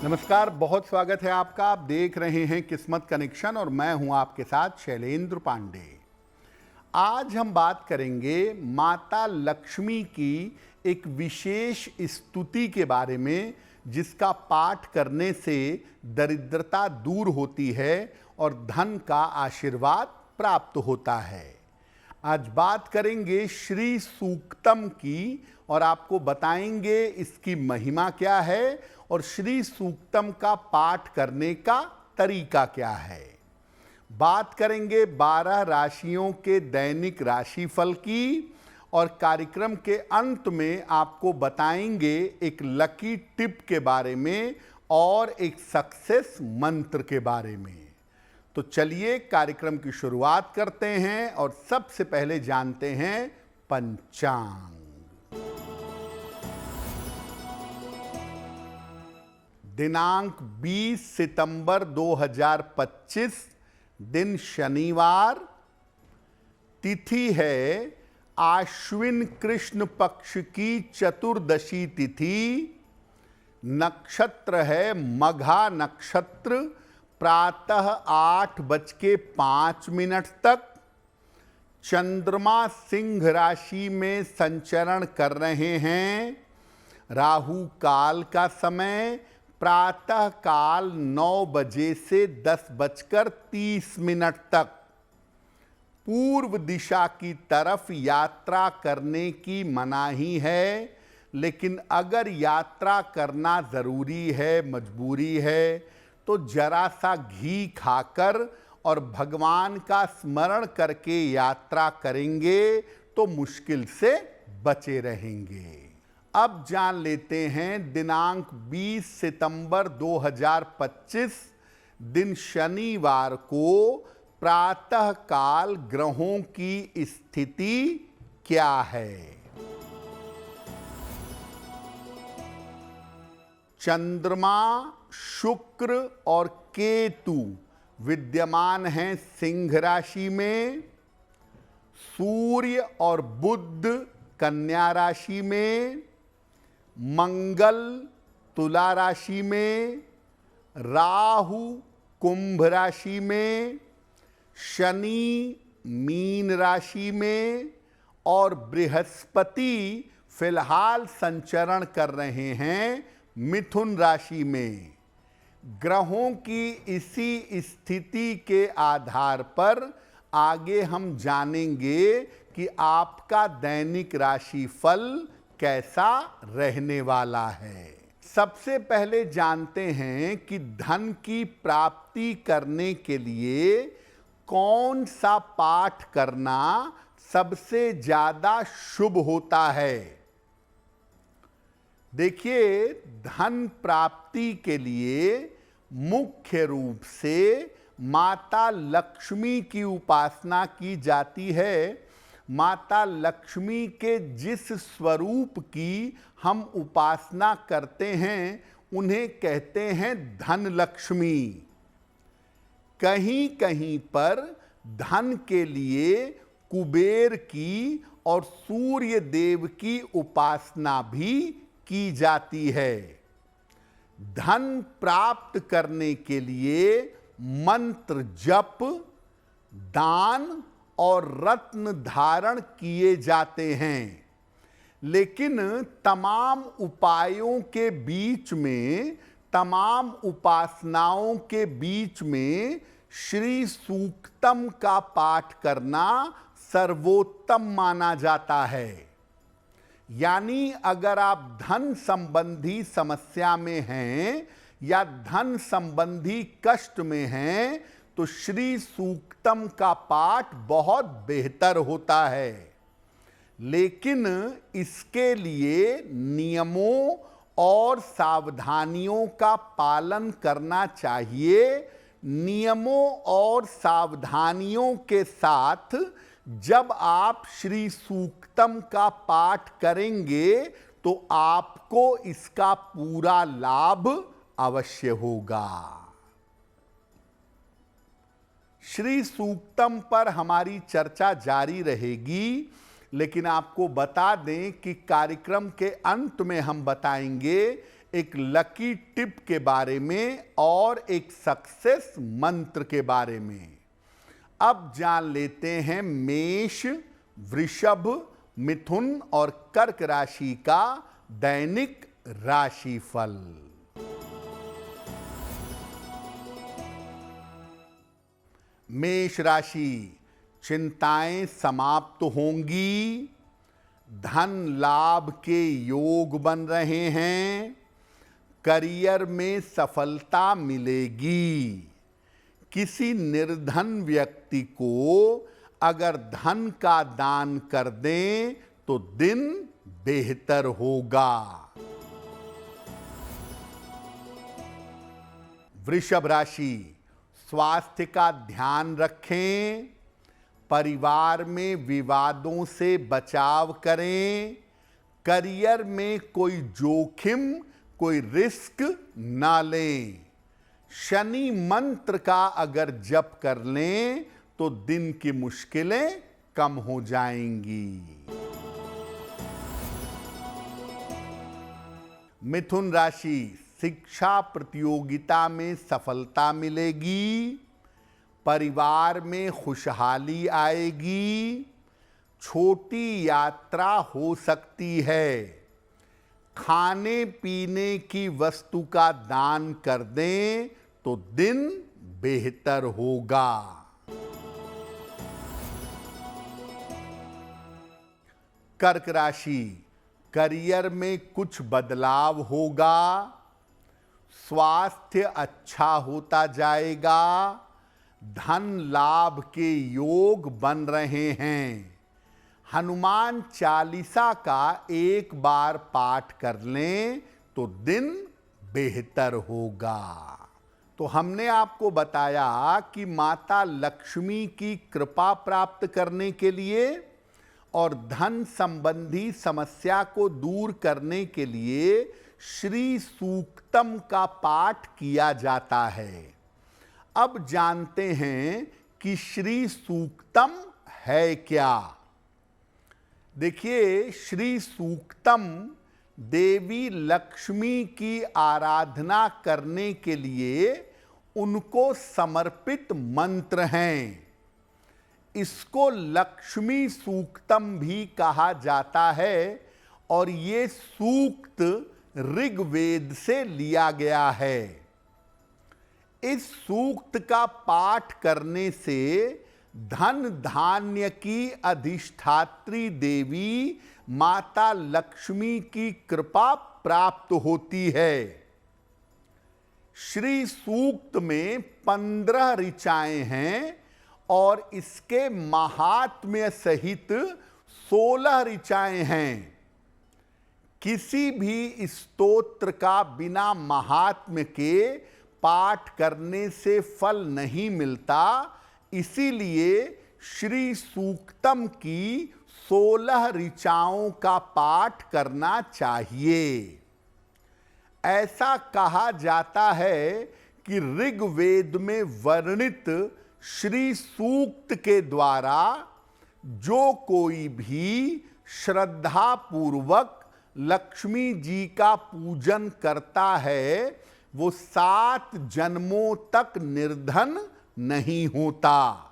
नमस्कार, बहुत स्वागत है आपका। आप देख रहे हैं किस्मत कनेक्शन और मैं हूं आपके साथ शैलेंद्र पांडे। आज हम बात करेंगे माता लक्ष्मी की एक विशेष स्तुति के बारे में, जिसका पाठ करने से दरिद्रता दूर होती है और धन का आशीर्वाद प्राप्त होता है। आज बात करेंगे श्री सूक्तम की और आपको बताएंगे इसकी महिमा क्या है और श्री सूक्तम का पाठ करने का तरीका क्या है। बात करेंगे 12 राशियों के दैनिक राशिफल की और कार्यक्रम के अंत में आपको बताएंगे एक लकी टिप के बारे में और एक सक्सेस मंत्र के बारे में। तो चलिए कार्यक्रम की शुरुआत करते हैं और सबसे पहले जानते हैं पंचांग। दिनांक 20 सितंबर 2025, दिन शनिवार, तिथि है आश्विन कृष्ण पक्ष की चतुर्दशी तिथि, नक्षत्र है मघा नक्षत्र, प्रातः 8:05 तक। चंद्रमा सिंह राशि में संचरण कर रहे हैं। राहु काल का समय प्रातः काल 9 बजे से 10:30 तक। पूर्व दिशा की तरफ यात्रा करने की मनाही है, लेकिन अगर यात्रा करना ज़रूरी है, मजबूरी है, तो जरा सा घी खाकर और भगवान का स्मरण करके यात्रा करेंगे तो मुश्किल से बचे रहेंगे। अब जान लेते हैं दिनांक 20 सितंबर 2025, दिन शनिवार को प्रातः काल ग्रहों की स्थिति क्या है। चंद्रमा, शुक्र और केतु विद्यमान हैं सिंह राशि में। सूर्य और बुध कन्या राशि में। मंगल तुला राशि में। राहु कुंभ राशि में। शनि मीन राशि में और बृहस्पति फिलहाल संचरण कर रहे हैं मिथुन राशि में। ग्रहों की इसी स्थिति के आधार पर आगे हम जानेंगे कि आपका दैनिक राशिफल कैसा रहने वाला है। सबसे पहले जानते हैं कि धन की प्राप्ति करने के लिए कौन सा पाठ करना सबसे ज्यादा शुभ होता है। देखिए, धन प्राप्ति के लिए मुख्य रूप से माता लक्ष्मी की उपासना की जाती है। माता लक्ष्मी के जिस स्वरूप की हम उपासना करते हैं उन्हें कहते हैं धन लक्ष्मी। कहीं कहीं पर धन के लिए कुबेर की और सूर्य देव की उपासना भी की जाती है। धन प्राप्त करने के लिए मंत्र जप, दान और रत्न धारण किए जाते हैं। लेकिन तमाम उपायों के बीच में, तमाम उपासनाओं के बीच में श्री सूक्तम का पाठ करना सर्वोत्तम माना जाता है। यानी अगर आप धन संबंधी समस्या में हैं या धन संबंधी कष्ट में हैं तो श्री सूक्तम का पाठ बहुत बेहतर होता है। लेकिन इसके लिए नियमों और सावधानियों का पालन करना चाहिए। नियमों और सावधानियों के साथ जब आप श्री सूक्तम का पाठ करेंगे तो आपको इसका पूरा लाभ अवश्य होगा। श्री सूक्तम पर हमारी चर्चा जारी रहेगी, लेकिन आपको बता दें कि कार्यक्रम के अंत में हम बताएंगे एक लकी टिप के बारे में और एक सक्सेस मंत्र के बारे में। अब जान लेते हैं मेष, वृषभ, मिथुन और कर्क राशि का दैनिक राशिफल। मेष राशि, चिंताएं समाप्त होंगी, धन लाभ के योग बन रहे हैं, करियर में सफलता मिलेगी। किसी निर्धन व्यक्ति को अगर धन का दान कर दें तो दिन बेहतर होगा। वृषभ राशि, स्वास्थ्य का ध्यान रखें, परिवार में विवादों से बचाव करें, करियर में कोई जोखिम, कोई रिस्क ना लें। शनि मंत्र का अगर जप कर लें तो दिन की मुश्किलें कम हो जाएंगी। मिथुन राशि, शिक्षा प्रतियोगिता में सफलता मिलेगी, परिवार में खुशहाली आएगी, छोटी यात्रा हो सकती है, खाने पीने की वस्तु का दान कर दें तो दिन बेहतर होगा। कर्क राशि, करियर में कुछ बदलाव होगा, स्वास्थ्य अच्छा होता जाएगा, धन लाभ के योग बन रहे हैं। हनुमान चालीसा का एक बार पाठ कर लें तो दिन बेहतर होगा। तो हमने आपको बताया कि माता लक्ष्मी की कृपा प्राप्त करने के लिए और धन संबंधी समस्या को दूर करने के लिए श्री सूक्तम का पाठ किया जाता है। अब जानते हैं कि श्री सूक्तम है क्या। देखिए, श्री सूक्तम देवी लक्ष्मी की आराधना करने के लिए उनको समर्पित मंत्र हैं। इसको लक्ष्मी सूक्तम भी कहा जाता है और ये सूक्त ऋग्वेद से लिया गया है। इस सूक्त का पाठ करने से धन धान्य की अधिष्ठात्री देवी माता लक्ष्मी की कृपा प्राप्त होती है। श्री सूक्त में 15 ऋचाएं हैं और इसके महात्म्य सहित 16 ऋचाएं हैं। किसी भी स्तोत्र का बिना महात्म्य के पाठ करने से फल नहीं मिलता, इसीलिए श्री सूक्तम की 16 ऋचाओं का पाठ करना चाहिए। ऐसा कहा जाता है कि ऋग्वेद में वर्णित श्री सूक्त के द्वारा जो कोई भी श्रद्धा पूर्वक लक्ष्मी जी का पूजन करता है वो 7 जन्मों तक निर्धन नहीं होता।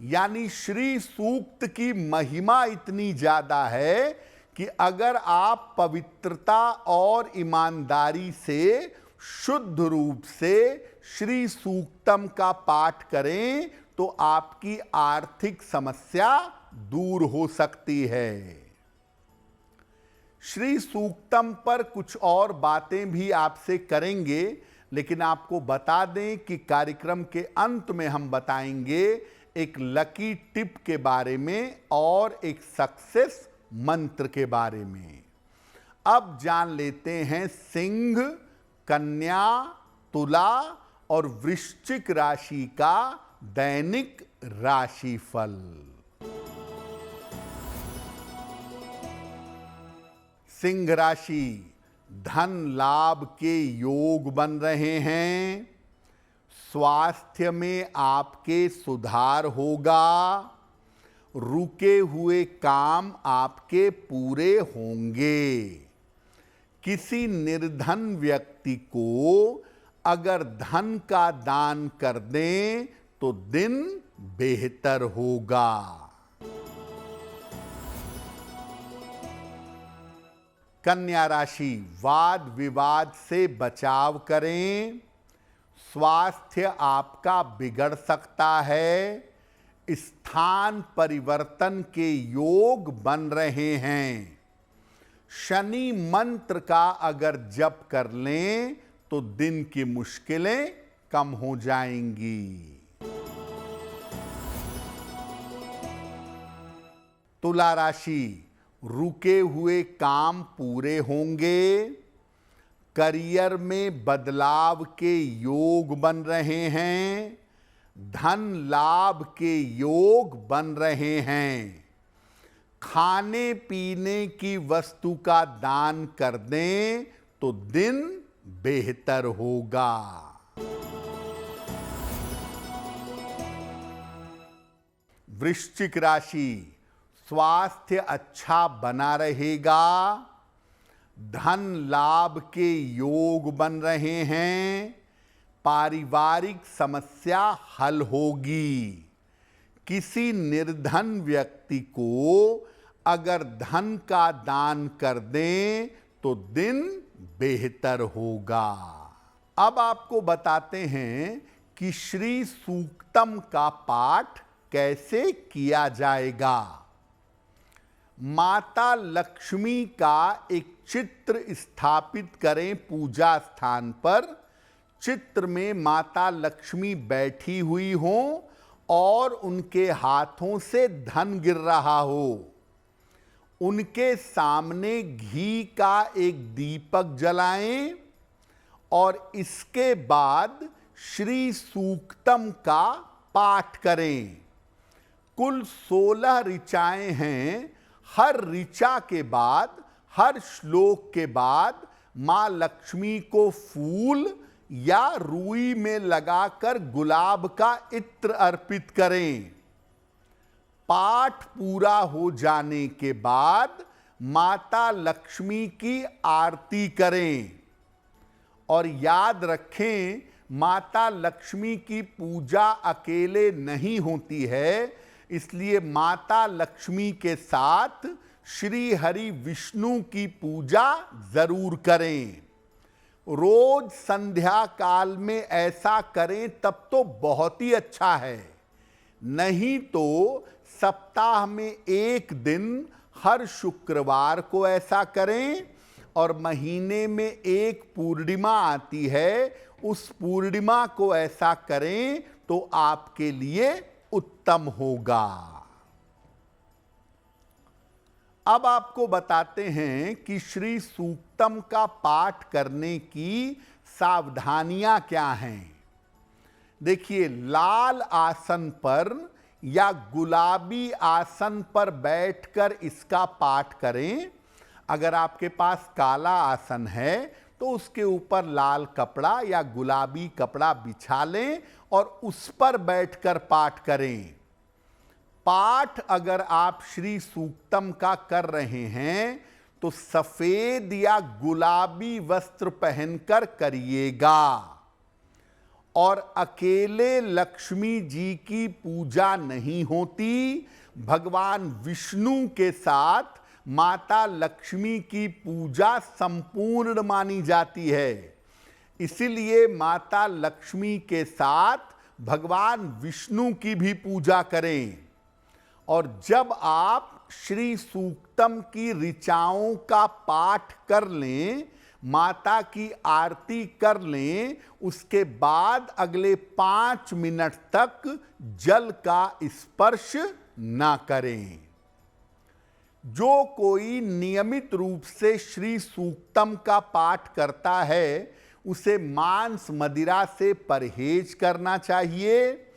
यानी श्री सूक्त की महिमा इतनी ज्यादा है कि अगर आप पवित्रता और ईमानदारी से शुद्ध रूप से श्री सूक्तम का पाठ करें तो आपकी आर्थिक समस्या दूर हो सकती है। श्री सूक्तम पर कुछ और बातें भी आपसे करेंगे, लेकिन आपको बता दें कि कार्यक्रम के अंत में हम बताएंगे एक लकी टिप के बारे में और एक सक्सेस मंत्र के बारे में। अब जान लेते हैं सिंह, कन्या, तुला और वृश्चिक राशि का दैनिक राशिफल। सिंह राशि, धन लाभ के योग बन रहे हैं, स्वास्थ्य में आपके सुधार होगा, रुके हुए काम आपके पूरे होंगे, किसी निर्धन व्यक्ति को अगर धन का दान कर दें तो दिन बेहतर होगा। कन्या राशि, वाद विवाद से बचाव करें। स्वास्थ्य आपका बिगड़ सकता है। स्थान परिवर्तन के योग बन रहे हैं। शनि मंत्र का अगर जप कर लें तो दिन की मुश्किलें कम हो जाएंगी। तुला राशि, रुके हुए काम पूरे होंगे। करियर में बदलाव के योग बन रहे हैं। धन लाभ के योग बन रहे हैं। खाने पीने की वस्तु का दान कर दें तो दिन बेहतर होगा। वृश्चिक राशि, स्वास्थ्य अच्छा बना रहेगा। धन लाभ के योग बन रहे हैं। पारिवारिक समस्या हल होगी। किसी निर्धन व्यक्ति को अगर धन का दान कर दें तो दिन बेहतर होगा। अब आपको बताते हैं कि श्री सूक्तम का पाठ कैसे किया जाएगा। माता लक्ष्मी का एक चित्र स्थापित करें पूजा स्थान पर। चित्र में माता लक्ष्मी बैठी हुई हो और उनके हाथों से धन गिर रहा हो। उनके सामने घी का एक दीपक जलाएं और इसके बाद श्री सूक्तम का पाठ करें। कुल 16 ऋचाएं हैं। हर ऋचा के बाद, हर श्लोक के बाद मां लक्ष्मी को फूल या रुई में लगाकर गुलाब का इत्र अर्पित करें। पाठ पूरा हो जाने के बाद माता लक्ष्मी की आरती करें और याद रखें, माता लक्ष्मी की पूजा अकेले नहीं होती है, इसलिए माता लक्ष्मी के साथ श्री हरि विष्णु की पूजा जरूर करें। रोज संध्या काल में ऐसा करें तब तो बहुत ही अच्छा है। नहीं तो सप्ताह में एक दिन हर शुक्रवार को ऐसा करें और महीने में एक पूर्णिमा आती है, उस पूर्णिमा को ऐसा करें तो आपके लिए उत्तम होगा। अब आपको बताते हैं कि श्री सूक्तम का पाठ करने की सावधानियां क्या हैं। देखिए, लाल आसन पर या गुलाबी आसन पर बैठकर इसका पाठ करें। अगर आपके पास काला आसन है तो उसके ऊपर लाल कपड़ा या गुलाबी कपड़ा बिछा लें और उस पर बैठकर पाठ करें। पाठ अगर आप श्री सूक्तम का कर रहे हैं तो सफेद या गुलाबी वस्त्र पहनकर करिएगा और अकेले लक्ष्मी जी की पूजा नहीं होती। भगवान विष्णु के साथ माता लक्ष्मी की पूजा संपूर्ण मानी जाती है। इसीलिए माता लक्ष्मी के साथ भगवान विष्णु की भी पूजा करें। और जब आप श्री सूक्तम की ऋचाओं का पाठ कर लें, माता की आरती कर लें, उसके बाद अगले 5 मिनट तक जल का स्पर्श ना करें। जो कोई नियमित रूप से श्री सूक्तम का पाठ करता है उसे मांस मदिरा से परहेज करना चाहिए।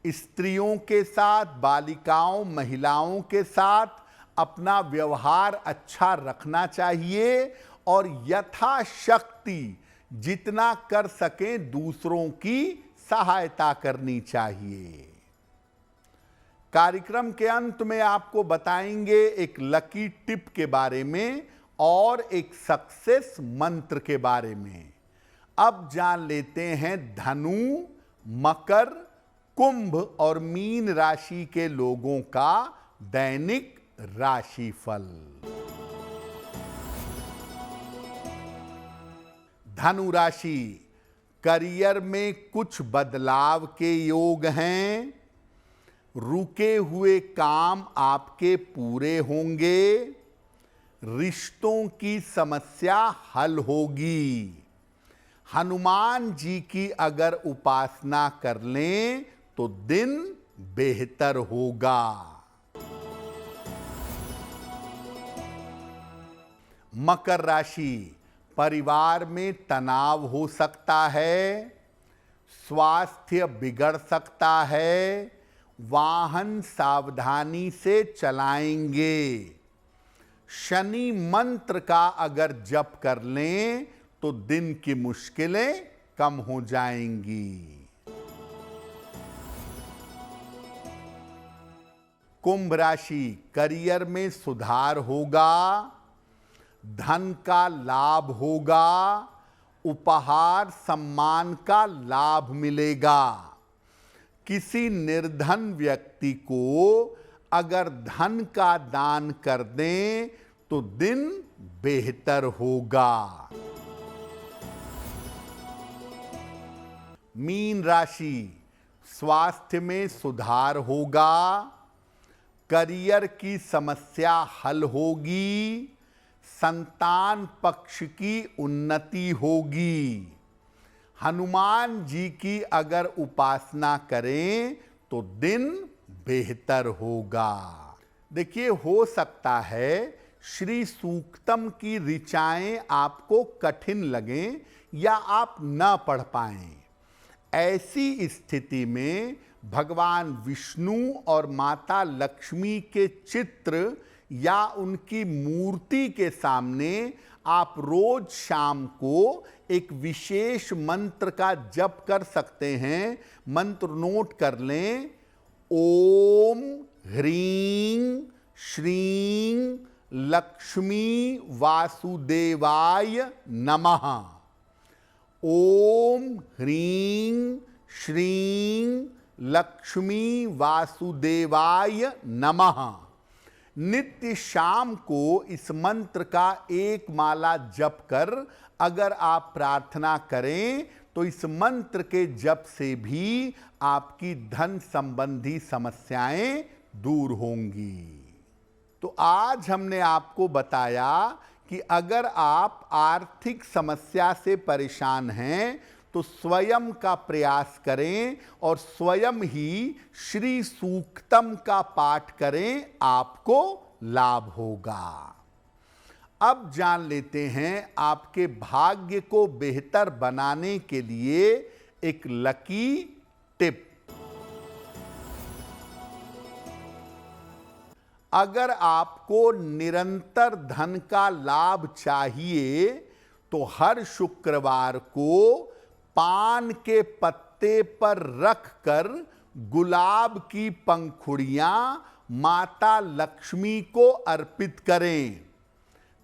स्त्रियों के साथ, बालिकाओं, महिलाओं के साथ अपना व्यवहार अच्छा रखना चाहिए और यथाशक्ति जितना कर सकें दूसरों की सहायता करनी चाहिए। कार्यक्रम के अंत में आपको बताएंगे एक लकी टिप के बारे में और एक सक्सेस मंत्र के बारे में। अब जान लेते हैं धनु, मकर, कुंभ और मीन राशि के लोगों का दैनिक राशिफल। धनु राशि, करियर में कुछ बदलाव के योग हैं। रुके हुए काम आपके पूरे होंगे। रिश्तों की समस्या हल होगी। हनुमान जी की अगर उपासना कर लें तो दिन बेहतर होगा। मकर राशि, परिवार में तनाव हो सकता है। स्वास्थ्य बिगड़ सकता है। वाहन सावधानी से चलाएंगे। शनि मंत्र का अगर जप कर लें तो दिन की मुश्किलें कम हो जाएंगी। कुंभ राशि, करियर में सुधार होगा। धन का लाभ होगा। उपहार सम्मान का लाभ मिलेगा। किसी निर्धन व्यक्ति को अगर धन का दान कर दें तो दिन बेहतर होगा। मीन राशि, स्वास्थ्य में सुधार होगा। करियर की समस्या हल होगी। संतान पक्ष की उन्नति होगी। हनुमान जी की अगर उपासना करें तो दिन बेहतर होगा। देखिए, हो सकता है श्री सूक्तम की ऋचाएं आपको कठिन लगें या आप न पढ़ पाएं। ऐसी स्थिति में भगवान विष्णु और माता लक्ष्मी के चित्र या उनकी मूर्ति के सामने आप रोज शाम को एक विशेष मंत्र का जप कर सकते हैं। मंत्र नोट कर लें। ओम ह्रीं श्रीं लक्ष्मी वासुदेवाय नमः। ओम ह्रीं श्रीं लक्ष्मी वासुदेवाय नमः। नित्य शाम को इस मंत्र का एक माला जप कर अगर आप प्रार्थना करें तो इस मंत्र के जप से भी आपकी धन संबंधी समस्याएं दूर होंगी। तो आज हमने आपको बताया कि अगर आप आर्थिक समस्या से परेशान हैं तो स्वयं का प्रयास करें और स्वयं ही श्री सूक्तम का पाठ करें, आपको लाभ होगा। अब जान लेते हैं आपके भाग्य को बेहतर बनाने के लिए एक लकी टिप। अगर आपको निरंतर धन का लाभ चाहिए तो हर शुक्रवार को पान के पत्ते पर रखकर गुलाब की पंखुड़ियां माता लक्ष्मी को अर्पित करें।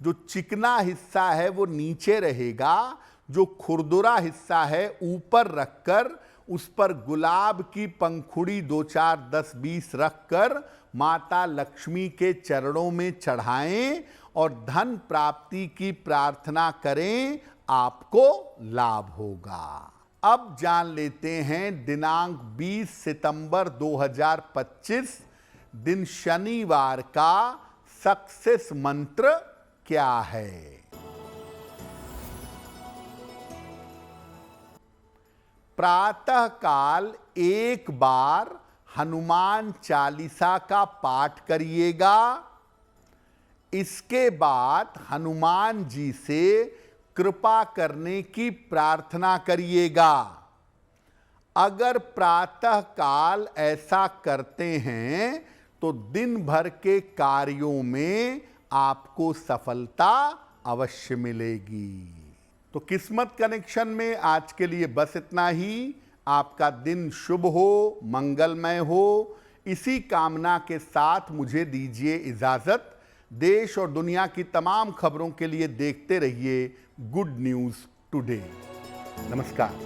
जो चिकना हिस्सा है वो नीचे रहेगा, जो खुरदुरा हिस्सा है ऊपर रखकर उस पर गुलाब की पंखुड़ी 2, 4, 10, 20 रखकर माता लक्ष्मी के चरणों में चढ़ाएं और धन प्राप्ति की प्रार्थना करें, आपको लाभ होगा। अब जान लेते हैं दिनांक 20 सितंबर 2025 दिन शनिवार का सक्सेस मंत्र क्या है। प्रातः काल एक बार हनुमान चालीसा का पाठ करिएगा। इसके बाद हनुमान जी से कृपा करने की प्रार्थना करिएगा। अगर प्रातः काल ऐसा करते हैं तो दिन भर के कार्यों में आपको सफलता अवश्य मिलेगी। तो किस्मत कनेक्शन में आज के लिए बस इतना ही। आपका दिन शुभ हो, मंगलमय हो, इसी कामना के साथ मुझे दीजिए इजाजत। देश और दुनिया की तमाम खबरों के लिए देखते रहिए गुड न्यूज टुडे। नमस्कार।